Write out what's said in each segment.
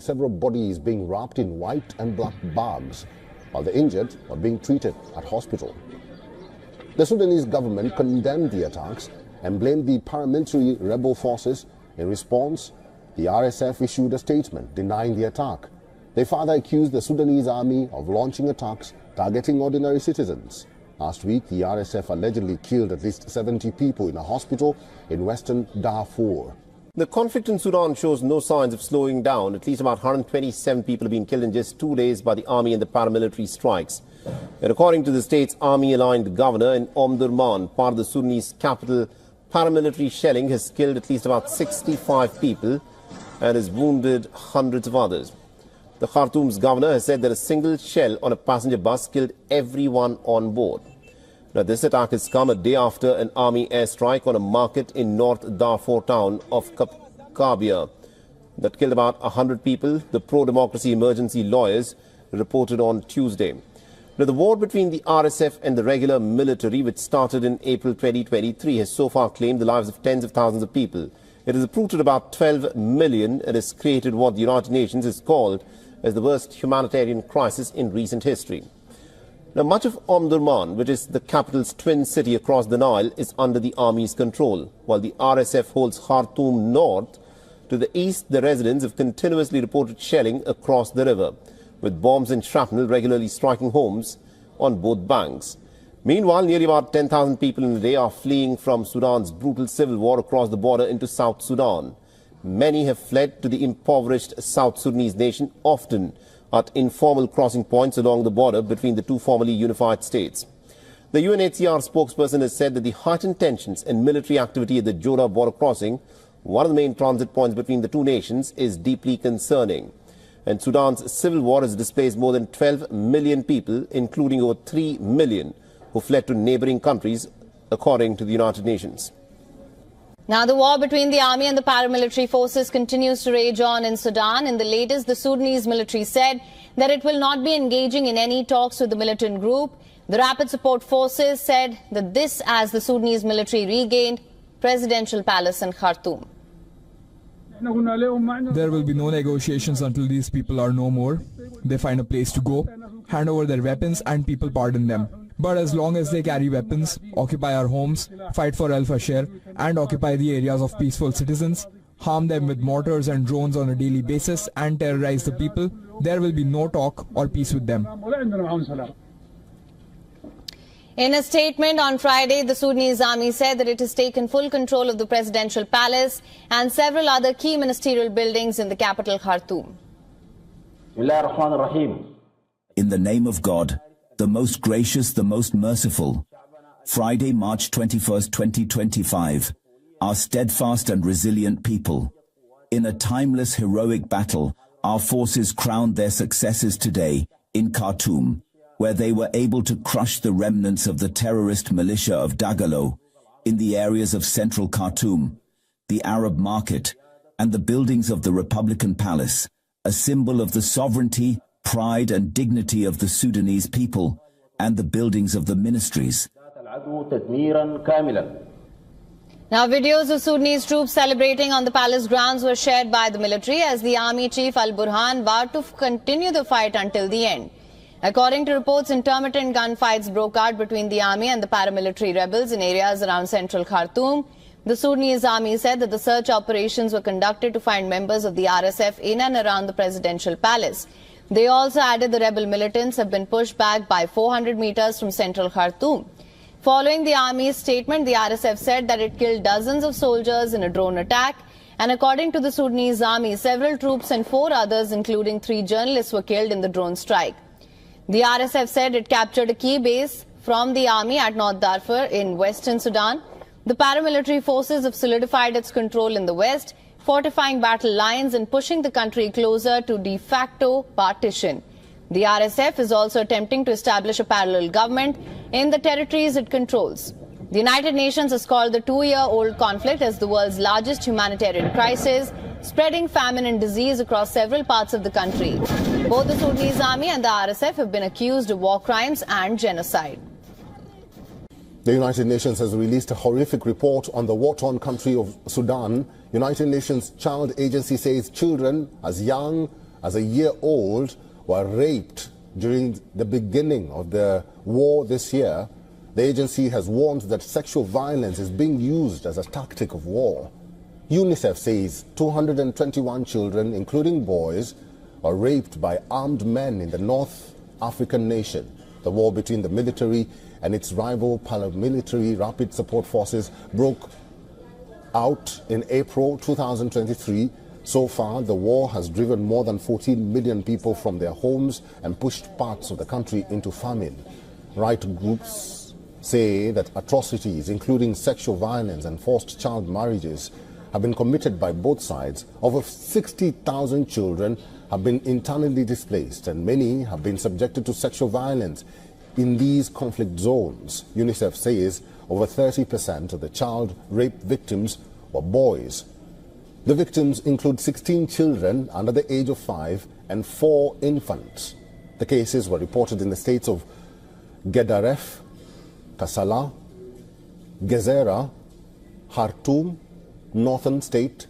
Several bodies being wrapped in white and black bags, while the injured were being treated at hospital. The Sudanese government condemned the attacks and blamed the paramilitary rebel forces. In response, the RSF issued a statement denying the attack. They further accused the Sudanese army of launching attacks targeting ordinary citizens. Last week, the RSF allegedly killed at least 70 people in a hospital in western Darfur. The conflict in Sudan shows no signs of slowing down. At least about 127 people have been killed in just 2 days by the army and the paramilitary strikes. And according to the state's army-aligned governor in Omdurman, part of the Sudanese capital, paramilitary shelling has killed at least about 65 people and has wounded hundreds of others. The Khartoum's governor has said that a single shell on a passenger bus killed everyone on board. Now, this attack has come a day after an army airstrike on a market in North Darfur town of Kabkabiya that killed about 100 people, the pro-democracy emergency lawyers reported on Tuesday. Now, the war between the RSF and the regular military, which started in April 2023, has so far claimed the lives of tens of thousands of people. It has uprooted about 12 million and has created what the United Nations has called as the worst humanitarian crisis in recent history. Now, much of Omdurman, which is the capital's twin city across the Nile, is under the army's control, while the RSF holds Khartoum north. To the east, the residents have continuously reported shelling across the river, with bombs and shrapnel regularly striking homes on both banks. Meanwhile, nearly about 10,000 people in a day are fleeing from Sudan's brutal civil war across the border into South Sudan. Many have fled to the impoverished South Sudanese nation, often at informal crossing points along the border between the two formerly unified states. The UNHCR spokesperson has said that the heightened tensions and military activity at the Jorah border crossing, one of the main transit points between the two nations, is deeply concerning. And Sudan's civil war has displaced more than 12 million people, including over 3 million who fled to neighboring countries, according to the United Nations. Now, the war between the army and the paramilitary forces continues to rage on in Sudan. In the latest, the Sudanese military said that it will not be engaging in any talks with the militant group. The Rapid Support Forces said that this as the Sudanese military regained presidential palace in Khartoum. There will be no negotiations until these people are no more. They find a place to go, hand over their weapons and people pardon them. But as long as they carry weapons, occupy our homes, fight for al-Fashir and occupy the areas of peaceful citizens, harm them with mortars and drones on a daily basis and terrorize the people, there will be no talk or peace with them. In a statement on Friday, the Sudanese army said that it has taken full control of the presidential palace and several other key ministerial buildings in the capital Khartoum. In the name of God, the most gracious, the most merciful. Friday, March 21st, 2025. Our steadfast and resilient people. In a timeless heroic battle, our forces crowned their successes today in Khartoum, where they were able to crush the remnants of the terrorist militia of Dagalo in the areas of central Khartoum, the Arab market, and the buildings of the Republican Palace, a symbol of the sovereignty, pride and dignity of the Sudanese people, and the buildings of the ministries. Now, videos of Sudanese troops celebrating on the palace grounds were shared by the military as the army chief Al-Burhan vowed to continue the fight until the end. According to reports, intermittent gunfights broke out between the army and the paramilitary rebels in areas around central Khartoum. The Sudanese army said that the search operations were conducted to find members of the RSF in and around the presidential palace. They also added the rebel militants have been pushed back by 400 meters from central Khartoum. Following the army's statement, the RSF said that it killed dozens of soldiers in a drone attack. And according to the Sudanese army, several troops and 4 others, including 3 journalists, were killed in the drone strike. The RSF said it captured a key base from the army at North Darfur in western Sudan. The paramilitary forces have solidified its control in the west, fortifying battle lines and pushing the country closer to de facto partition. The RSF is also attempting to establish a parallel government in the territories it controls. The United Nations has called the 2-year-old conflict as the world's largest humanitarian crisis, spreading famine and disease across several parts of the country. Both the Sudanese army and the RSF have been accused of war crimes and genocide. The United Nations has released a horrific report on the war-torn country of Sudan. United Nations Child Agency says children as young as a year-old were raped during the beginning of the war this year, the agency has warned that sexual violence is being used as a tactic of war. UNICEF says 221 children, including boys, were raped by armed men in the North African nation. The war between the military and its rival paramilitary rapid support forces broke out in April 2023. So far, the war has driven more than 14 million people from their homes and pushed parts of the country into famine. Right groups say that atrocities, including sexual violence and forced child marriages, have been committed by both sides. Over 60,000 children have been internally displaced, and many have been subjected to sexual violence in these conflict zones. UNICEF says over 30% of the child rape victims were boys. The victims include 16 children under the age of 5 and 4 infants. The cases were reported in the states of Gedaref, Kassala, Gezira, Khartoum, Northern State,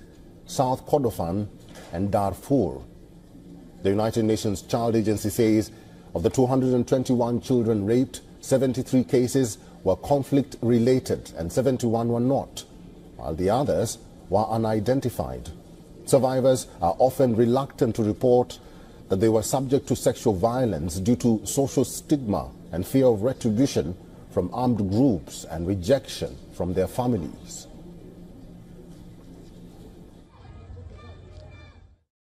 South Kordofan, and Darfur. The United Nations Child Agency says of the 221 children raped, 73 cases were conflict-related and 71 were not, while the others were unidentified. Survivors are often reluctant to report that they were subject to sexual violence due to social stigma and fear of retribution from armed groups and rejection from their families.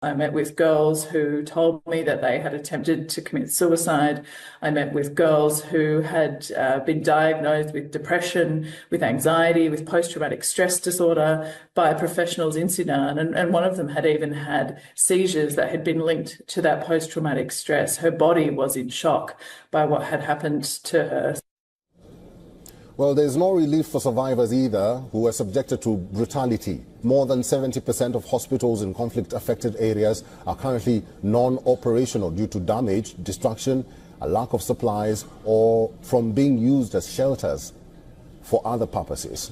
I met with girls who told me that they had attempted to commit suicide. I met with girls who had been diagnosed with depression, with anxiety, with post-traumatic stress disorder by professionals in Sudan. And one of them had even had seizures that had been linked to that post-traumatic stress. Her body was in shock by what had happened to her. Well, there's no relief for survivors either who were subjected to brutality. More than 70% of hospitals in conflict-affected areas are currently non-operational due to damage, destruction, a lack of supplies, or from being used as shelters for other purposes.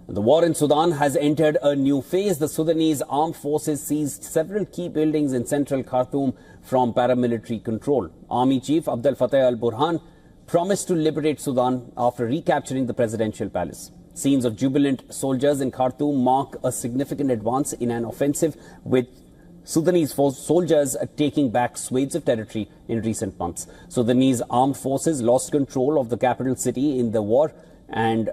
The war in Sudan has entered a new phase. The Sudanese armed forces seized several key buildings in central Khartoum from paramilitary control. Army Chief Abdel Fattah al-Burhan promised to liberate Sudan after recapturing the presidential palace. Scenes of jubilant soldiers in Khartoum mark a significant advance in an offensive, with Sudanese soldiers taking back swathes of territory in recent months. Sudanese armed forces lost control of the capital city in the war and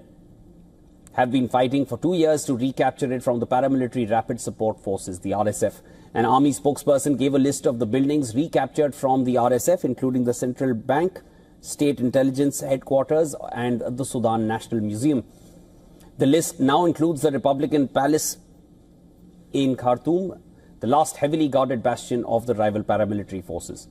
have been fighting for 2 years to recapture it from the paramilitary rapid support forces, the RSF. An army spokesperson gave a list of the buildings recaptured from the RSF, including the Central Bank, State Intelligence Headquarters and the Sudan National Museum. The list now includes the Republican Palace in Khartoum, the last heavily guarded bastion of the rival paramilitary forces.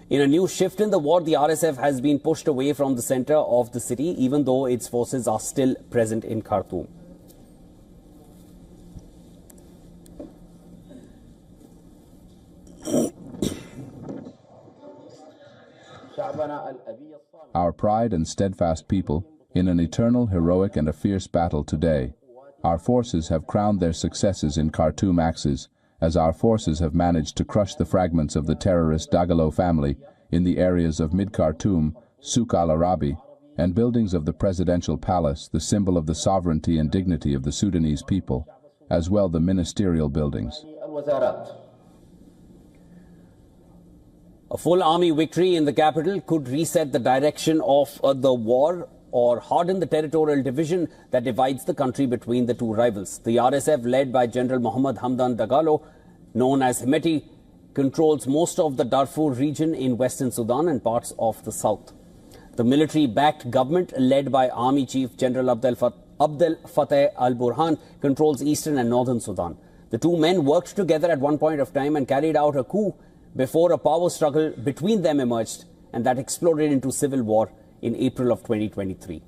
In a new shift in the war, the RSF has been pushed away from the center of the city, even though its forces are still present in Khartoum. Our pride and steadfast people, in an eternal, heroic and a fierce battle today, our forces have crowned their successes in Khartoum axes, as our forces have managed to crush the fragments of the terrorist Dagalo family in the areas of Mid-Khartoum, Souk al-Arabi, and buildings of the presidential palace, the symbol of the sovereignty and dignity of the Sudanese people, as well the ministerial buildings. A full army victory in the capital could reset the direction of the war or harden the territorial division that divides the country between the two rivals. The RSF, led by General Mohammed Hamdan Dagalo, known as Hemeti, controls most of the Darfur region in western Sudan and parts of the south. The military-backed government, led by Army Chief General Abdel Fattah al-Burhan, controls eastern and northern Sudan. The two men worked together at one point of time and carried out a coup before a power struggle between them emerged, and that exploded into civil war in April of 2023.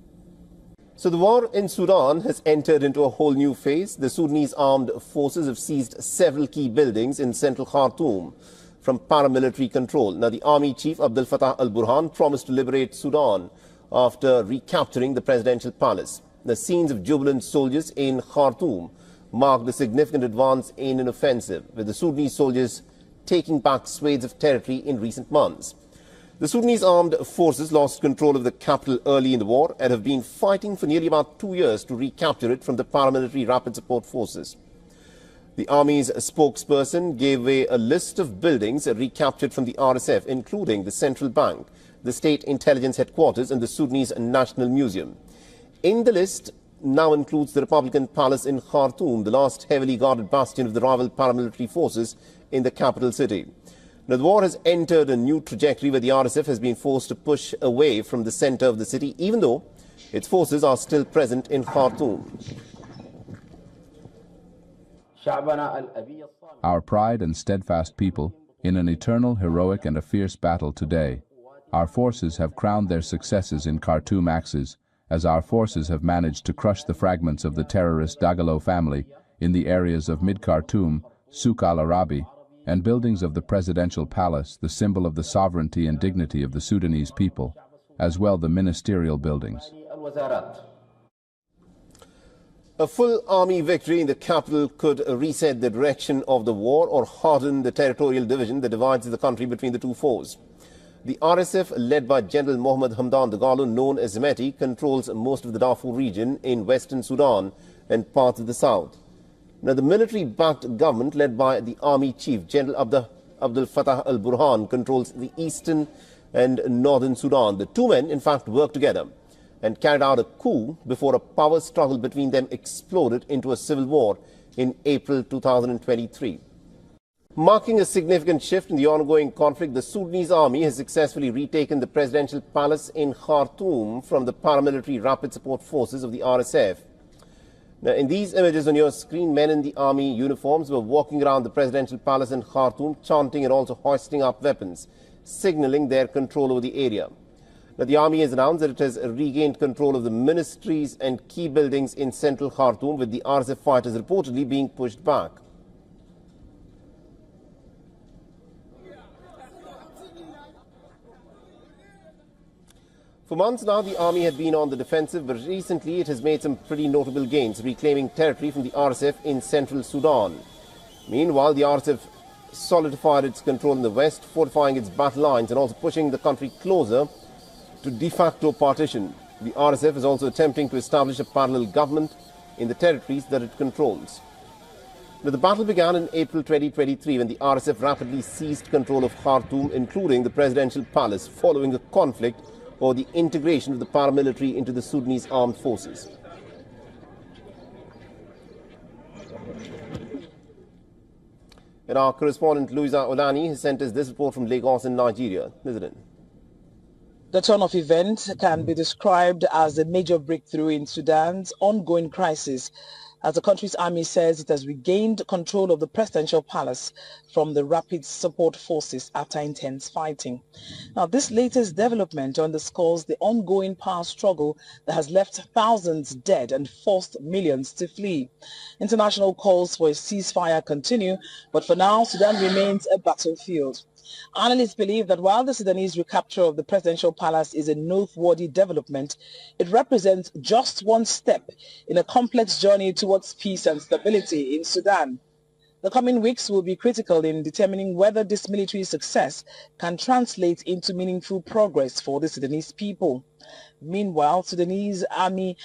So the war in Sudan has entered into a whole new phase. The Sudanese armed forces have seized several key buildings in central Khartoum from paramilitary control. Now, the Army Chief Abdel Fattah al-Burhan promised to liberate Sudan after recapturing the presidential palace. The scenes of jubilant soldiers in Khartoum marked a significant advance in an offensive, with the Sudanese soldiers taking back swathes of territory in recent months. The Sudanese armed forces lost control of the capital early in the war and have been fighting for nearly about 2 years to recapture it from the paramilitary rapid support forces. The army's spokesperson gave away a list of buildings recaptured from the RSF, including the Central Bank, the State Intelligence Headquarters and the Sudanese National Museum. In the list now includes the Republican Palace in Khartoum, the last heavily guarded bastion of the rival paramilitary forces in the capital city. Now, the war has entered a new trajectory where the RSF has been forced to push away from the center of the city, even though its forces are still present in Khartoum. Our pride and steadfast people, in an eternal, heroic and a fierce battle today, our forces have crowned their successes in Khartoum axes, as our forces have managed to crush the fragments of the terrorist Dagalo family in the areas of Mid-Khartoum, Souk al-Arabi, and buildings of the presidential palace, the symbol of the sovereignty and dignity of the Sudanese people, as well the ministerial buildings. A full army victory in the capital could reset the direction of the war or harden the territorial division that divides the country between the two foes. The RSF, led by General Mohammed Hamdan Dagalo, known as Mehdi, controls most of the Darfur region in western Sudan and parts of the south. Now, the military-backed government, led by the army chief, General Abdel Fattah al-Burhan, controls the eastern and northern Sudan. The two men, in fact, worked together and carried out a coup before a power struggle between them exploded into a civil war in April 2023. Marking a significant shift in the ongoing conflict, the Sudanese army has successfully retaken the presidential palace in Khartoum from the paramilitary rapid support forces of the RSF. Now, in these images on your screen, men in the army uniforms were walking around the presidential palace in Khartoum, chanting and also hoisting up weapons, signaling their control over the area. Now, the army has announced that it has regained control of the ministries and key buildings in central Khartoum, with the RSF fighters reportedly being pushed back. For months now, the army had been on the defensive, but recently it has made some pretty notable gains, reclaiming territory from the RSF in central Sudan. Meanwhile, the RSF solidified its control in the west, fortifying its battle lines and also pushing the country closer to de facto partition. The RSF is also attempting to establish a parallel government in the territories that it controls. Now, the battle began in April 2023 when the RSF rapidly seized control of Khartoum, including the presidential palace, following a conflict or the integration of the paramilitary into the Sudanese armed forces. And our correspondent Louisa Olani has sent us this report from Lagos in Nigeria. Listen. The turn of events can be described as a major breakthrough in Sudan's ongoing crisis, as the country's army says it has regained control of the presidential palace from the rapid support forces after intense fighting. Now, this latest development underscores the ongoing power struggle that has left thousands dead and forced millions to flee. International calls for a ceasefire continue, but for now, Sudan remains a battlefield. Analysts believe that while the Sudanese recapture of the presidential palace is a noteworthy development, it represents just one step in a complex journey towards peace and stability in Sudan. The coming weeks will be critical in determining whether this military success can translate into meaningful progress for the Sudanese people. Meanwhile, Sudanese army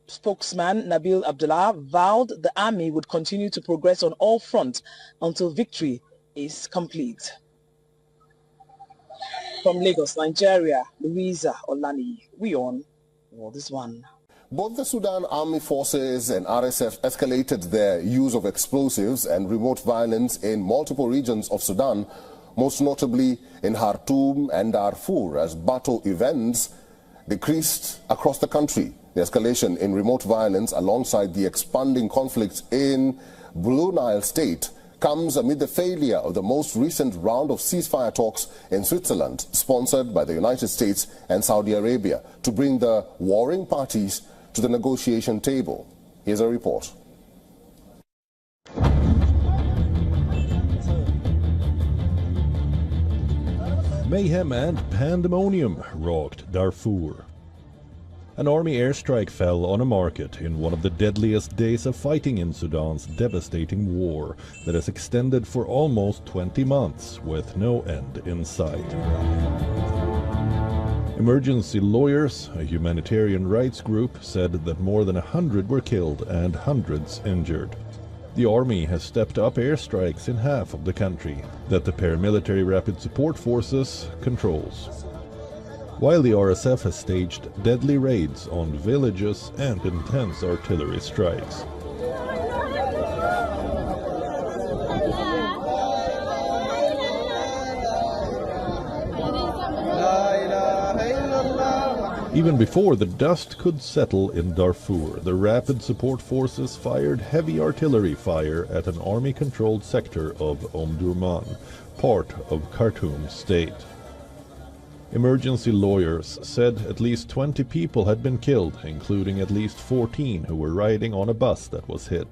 spokesman Nabil Abdullah vowed the army would continue to progress on all fronts until victory is complete. From Lagos, Nigeria, Louisa Olani, WION World is One. Both the Sudan Army Forces and RSF escalated their use of explosives and remote violence in multiple regions of Sudan, most notably in Khartoum and Darfur, as battle events decreased across the country. The escalation in remote violence alongside the expanding conflict in Blue Nile State comes amid the failure of the most recent round of ceasefire talks in Switzerland, sponsored by the United States and Saudi Arabia, to bring the warring parties to the negotiation table. Here's a report. Mayhem and pandemonium rocked Darfur. An army airstrike fell on a market in one of the deadliest days of fighting in Sudan's devastating war that has extended for almost 20 months with no end in sight. Emergency Lawyers, a humanitarian rights group, said that more than 100 were killed and hundreds injured. The army has stepped up airstrikes in half of the country that the paramilitary rapid support forces controls, while the RSF has staged deadly raids on villages and intense artillery strikes. Even before the dust could settle in Darfur, the rapid support forces fired heavy artillery fire at an army-controlled sector of Omdurman, part of Khartoum state. Emergency Lawyers said at least 20 people had been killed, including at least 14 who were riding on a bus that was hit.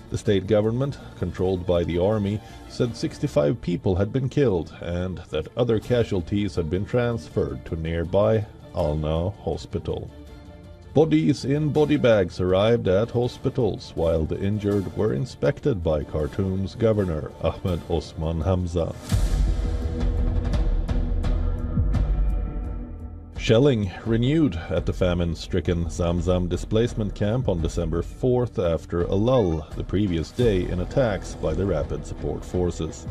The state government, controlled by the army, said 65 people had been killed and that other casualties had been transferred to nearby Al-Na Hospital. Bodies in body bags arrived at hospitals, while the injured were inspected by Khartoum's governor, Ahmed Osman Hamza. Shelling renewed at the famine-stricken Zamzam displacement camp on December 4th after a lull the previous day in attacks by the rapid support forces.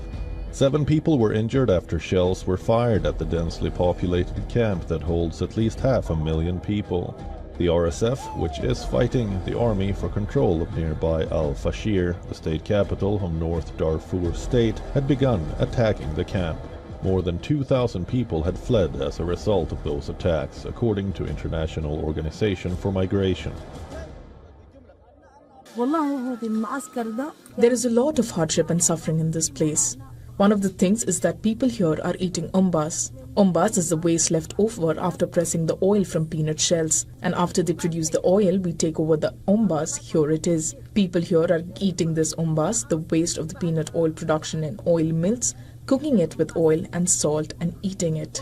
7 people were injured after shells were fired at the densely populated camp that holds at least 500,000 people. The RSF, which is fighting the army for control of nearby Al-Fashir, the state capital of North Darfur state, had begun attacking the camp. More than 2,000 people had fled as a result of those attacks, according to International Organization for Migration. There is a lot of hardship and suffering in this place. One of the things is that people here are eating umbas. Umbas is the waste left over after pressing the oil from peanut shells. And after they produce the oil, we take over the umbas. Here it is. People here are eating this umbas, the waste of the peanut oil production in oil mills, cooking it with oil and salt and eating it.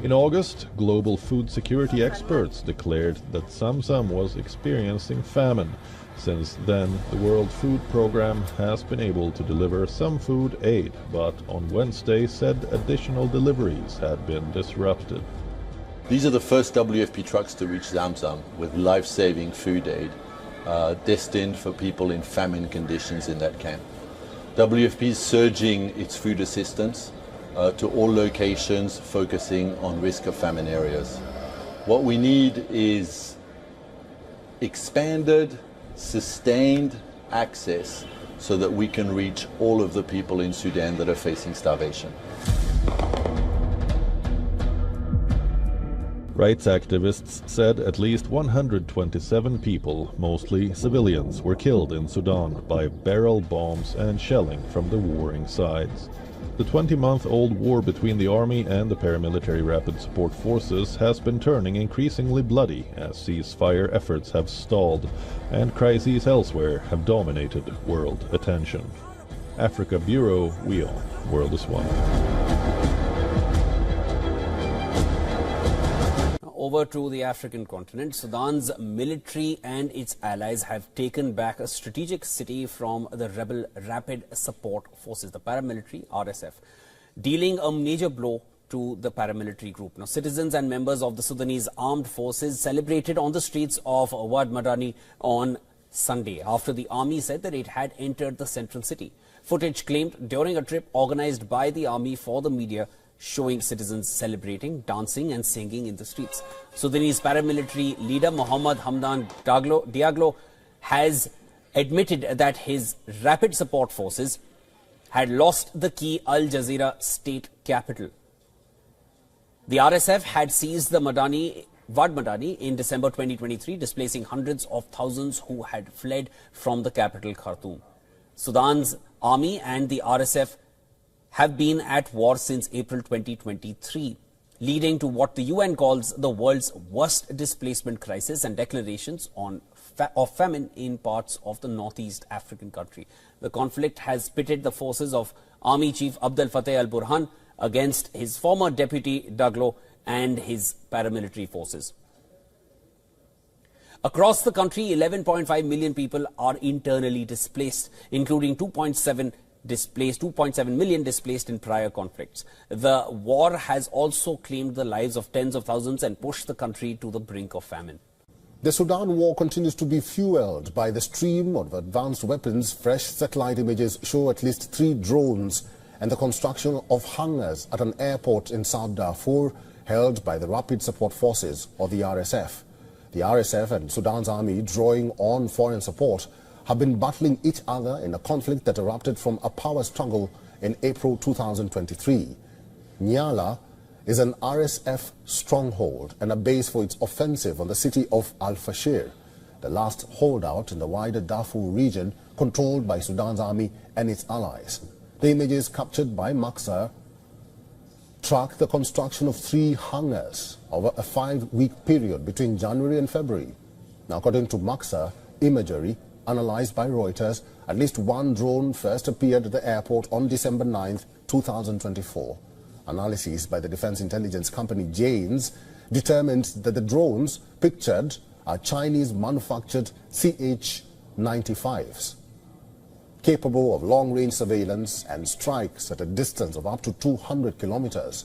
In August, global food security experts declared that Zamzam was experiencing famine. Since then, the World Food Programme has been able to deliver some food aid, but on Wednesday said additional deliveries had been disrupted. These are the first WFP trucks to reach Zamzam with life-saving food aid, destined for people in famine conditions in that camp. WFP is surging its food assistance to all locations, focusing on risk of famine areas. What we need is expanded, sustained access so that we can reach all of the people in Sudan that are facing starvation. Rights activists said at least 127 people, mostly civilians, were killed in Sudan by barrel bombs and shelling from the warring sides. The 20-month-old war between the army and the paramilitary rapid support forces has been turning increasingly bloody as ceasefire efforts have stalled and crises elsewhere have dominated world attention. Africa Bureau, WION, World is One. Over to the African continent, Sudan's military and its allies have taken back a strategic city from the rebel rapid support forces, the paramilitary RSF, dealing a major blow to the paramilitary group. Now, citizens and members of the Sudanese armed forces celebrated on the streets of Wad Madani on Sunday after the army said that it had entered the central city. Footage claimed during a trip organized by the army for the media showing citizens celebrating, dancing and singing in the streets. Sudanese paramilitary leader Mohammed Hamdan Diaglo has admitted that his rapid support forces had lost the key Al Jazeera state capital. The RSF had seized the Wad Madani in December 2023, displacing hundreds of thousands who had fled from the capital Khartoum. Sudan's army and the RSF have been at war since April 2023, leading to what the UN calls the world's worst displacement crisis and declarations of famine in parts of the northeast African country. The conflict has pitted the forces of Army Chief Abdel Fattah al-Burhan against his former deputy Daglo and his paramilitary forces. Across the country, 11.5 million people are internally displaced, including 2.7 million displaced in prior conflicts. The war has also claimed the lives of tens of thousands and pushed the country to the brink of famine. The Sudan war continues to be fueled by the stream of advanced weapons. Fresh satellite images show at least 3 drones and the construction of hangars at an airport in South Darfur held by the Rapid Support Forces, or the RSF. The RSF and Sudan's army, drawing on foreign support, have been battling each other in a conflict that erupted from a power struggle in April 2023. Nyala is an RSF stronghold and a base for its offensive on the city of Al-Fashir, the last holdout in the wider Darfur region controlled by Sudan's army and its allies. The images captured by Massacre track the construction of 3 hangars over a 5-week period between January and February. Now, according to Massacre imagery analyzed by Reuters, at least 1 drone first appeared at the airport on December 9, 2024. Analyses by the defense intelligence company Janes determined that the drones pictured are Chinese-manufactured CH-95s, capable of long-range surveillance and strikes at a distance of up to 200 kilometers.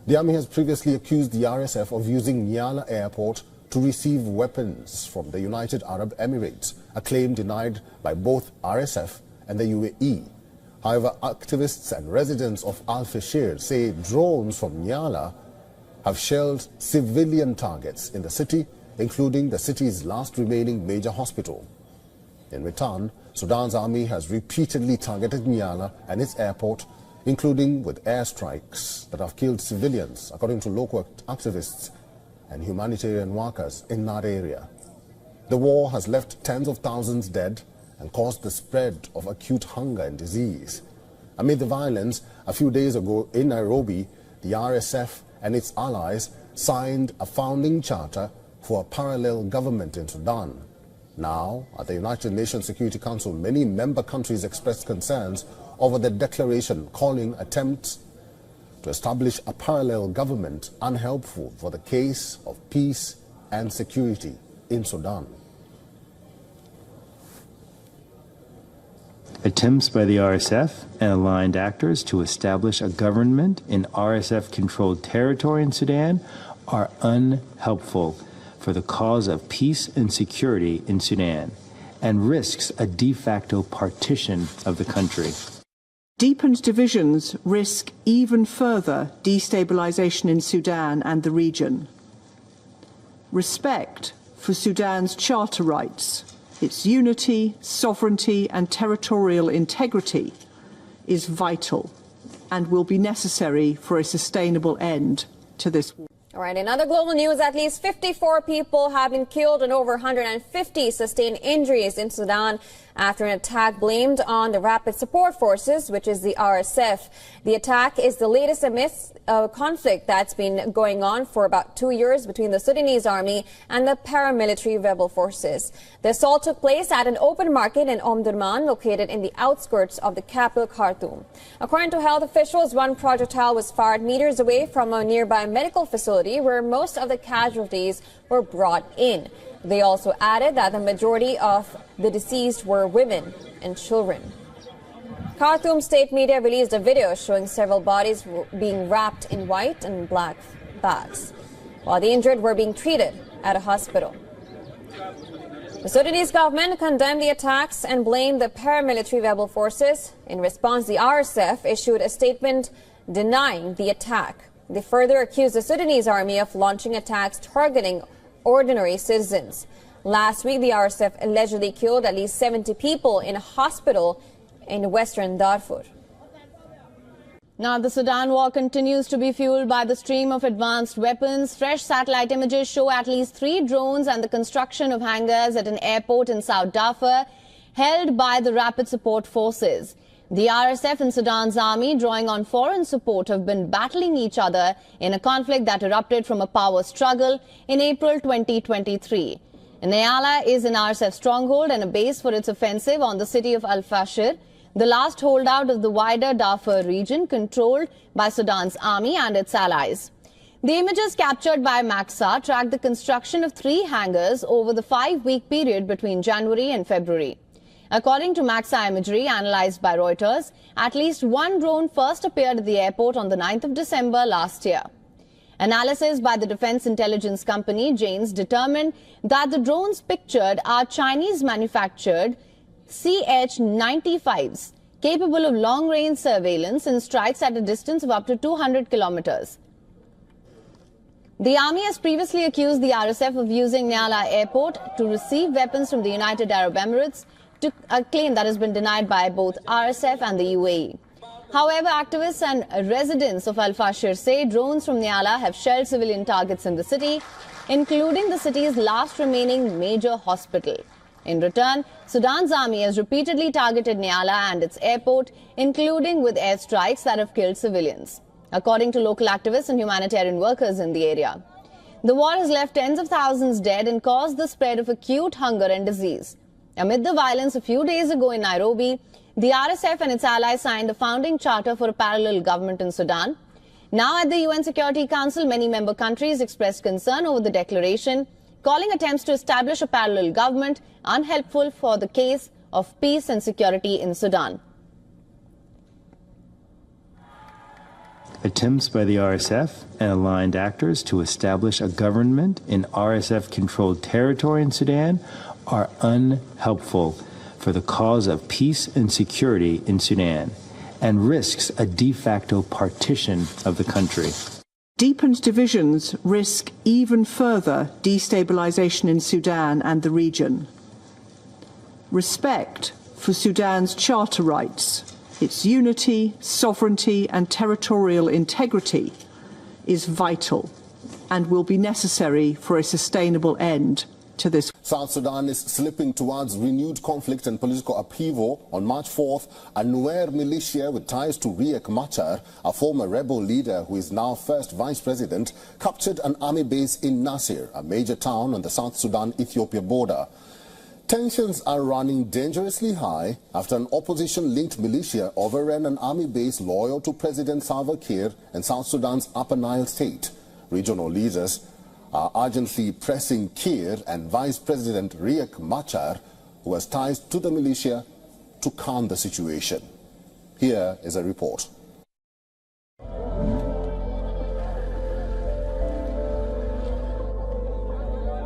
The army has previously accused the RSF of using Nyala Airport to receive weapons from the United Arab Emirates, a claim denied by both RSF and the UAE. However, activists and residents of Al-Fashir say drones from Nyala have shelled civilian targets in the city, including the city's last remaining major hospital. In return, Sudan's army has repeatedly targeted Nyala and its airport, including with airstrikes that have killed civilians, according to local activists and humanitarian workers in that area. The war has left tens of thousands dead and caused the spread of acute hunger and disease. Amid the violence, a few days ago in Nairobi, the RSF and its allies signed a founding charter for a parallel government in Sudan. Now, at the United Nations Security Council, many member countries expressed concerns over the declaration, calling attempts to establish a parallel government unhelpful for the case of peace and security in Sudan. Attempts by the RSF and aligned actors to establish a government in RSF-controlled territory in Sudan are unhelpful for the cause of peace and security in Sudan and risks a de facto partition of the country. Deepened divisions risk even further destabilization in Sudan and the region. Respect for Sudan's charter rights, its unity, sovereignty and territorial integrity is vital and will be necessary for a sustainable end to this war. All right, in other global news, at least 54 people have been killed and over 150 sustained injuries in Sudan after an attack blamed on the Rapid Support Forces, which is the RSF. The attack is the latest amidst a conflict that's been going on for about 2 years between the Sudanese army and the paramilitary rebel forces. The assault took place at an open market in Omdurman, located in the outskirts of the capital, Khartoum. According to health officials, one projectile was fired meters away from a nearby medical facility where most of the casualties were brought in. They also added that the majority of the deceased were women and children. Khartoum state media released a video showing several bodies being wrapped in white and black bags, while the injured were being treated at a hospital. The Sudanese government condemned the attacks and blamed the paramilitary rebel forces. In response, the RSF issued a statement denying the attack. They further accused the Sudanese army of launching attacks targeting ordinary citizens. Last week, the RSF allegedly killed at least 70 people in a hospital in western Darfur. Now, the Sudan war continues to be fueled by the stream of advanced weapons. Fresh satellite images show at least 3 drones and the construction of hangars at an airport in South Darfur held by the Rapid Support Forces. The RSF and Sudan's army, drawing on foreign support, have been battling each other in a conflict that erupted from a power struggle in April 2023. Nyala is an RSF stronghold and a base for its offensive on the city of Al-Fashir. the last holdout of the wider Darfur region controlled by Sudan's army and its allies. The images captured by Massacre track the construction of 3 hangars over the 5-week period between January and February. According to Massacre imagery analyzed by Reuters, at least 1 drone first appeared at the airport on the 9th of December last year. Analysis by the defense intelligence company Janes determined that the drones pictured are Chinese-manufactured CH-95s, capable of long-range surveillance and strikes at a distance of up to 200 kilometers. The army has previously accused the RSF of using Nyala airport to receive weapons from the United Arab Emirates, a claim that has been denied by both RSF and the UAE. However, activists and residents of Al Fashir say drones from Nyala have shelled civilian targets in the city, including the city's last remaining major hospital. In return, Sudan's army has repeatedly targeted Nyala and its airport, including with airstrikes that have killed civilians, according to local activists and humanitarian workers in the area. The war has left tens of thousands dead and caused the spread of acute hunger and disease. Amid the violence a few days ago in Nairobi, the RSF and its allies signed the founding charter for a parallel government in Sudan. Now at the UN Security Council, many member countries expressed concern over the declaration, calling attempts to establish a parallel government unhelpful for the case of peace and security in Sudan. Attempts by the RSF and aligned actors to establish a government in RSF-controlled territory in Sudan are unhelpful for the cause of peace and security in Sudan and risks a de facto partition of the country. Deepened divisions risk even further destabilization in Sudan and the region. Respect for Sudan's charter rights, its unity, sovereignty and territorial integrity is vital and will be necessary for a sustainable end to this. South Sudan is slipping towards renewed conflict and political upheaval. On March 4th, a Nuer militia with ties to Riek Machar, a former rebel leader who is now first vice president, captured an army base in Nasir, a major town on the South Sudan-Ethiopia border. Tensions are running dangerously high after an opposition-linked militia overran an army base loyal to President Salva Kiir in South Sudan's Upper Nile state. Regional leaders are urgently pressing Kiir and Vice President Riek Machar, who has ties to the militia, to calm the situation. Here is a report.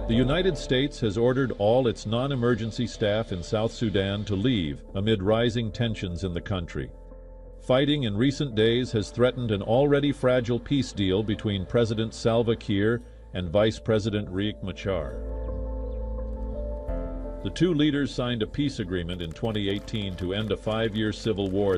The United States has ordered all its non-emergency staff in South Sudan to leave amid rising tensions in the country. Fighting in recent days has threatened an already fragile peace deal between President Salva Kiir and Vice President Riek Machar. The two leaders signed a peace agreement in 2018 to end a 5-year civil war